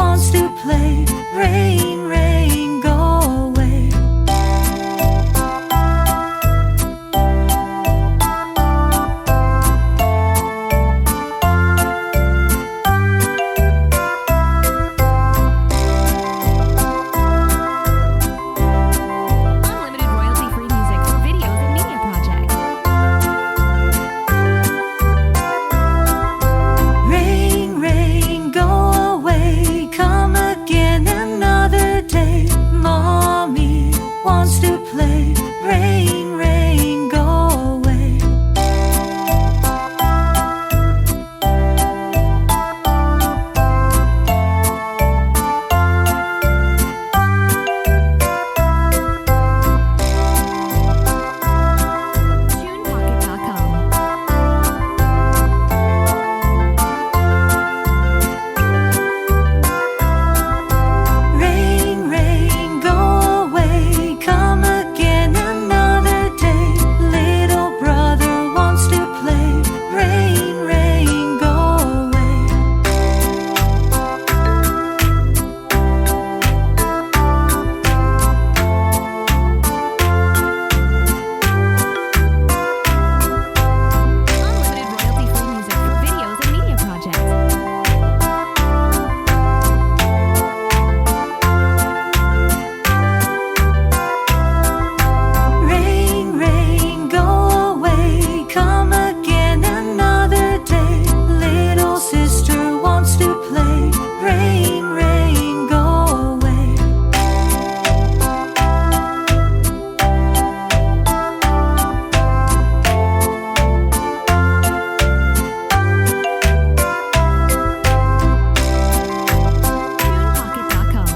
wants to play. Rain, rain, go away. Unlimited royalty-free music for videos and media projects. Rain, rain, go away. Come again another day. Mommy wants to play. Rain, rain, go away. TunePocket.com. Rain, rain, go away. Come again another day. Little brother wants to play. Rain, rain, go away. Unlimited royalty-free music for videos and media projects. Rain, rain, go away. Come again another day. Little sister wants to play. Rain, rain, go away. TunePocket.com.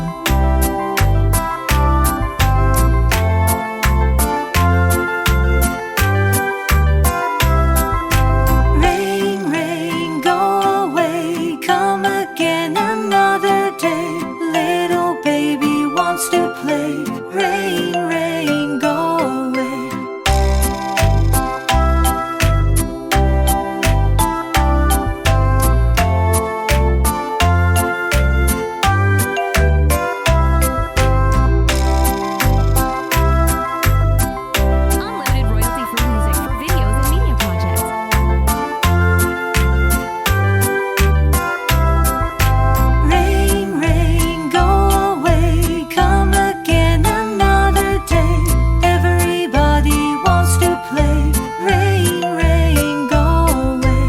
Rain, rain, go away. Come again another day. Little baby wants to play. Rain, rain, go away. Unlimited royalty-free music for videos and media projects. Rain, rain, go away. Come again another day. Everybody wants to play. Rain, rain, go away.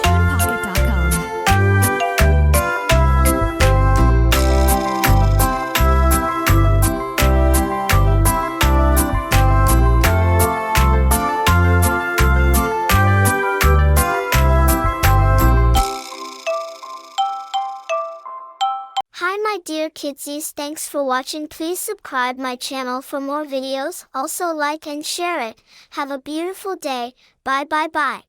TunePocket.com. Hi my dear Kidzies, thanks for watching. Please subscribe my channel for more videos. Also like and share it. Have a beautiful day. Bye bye bye.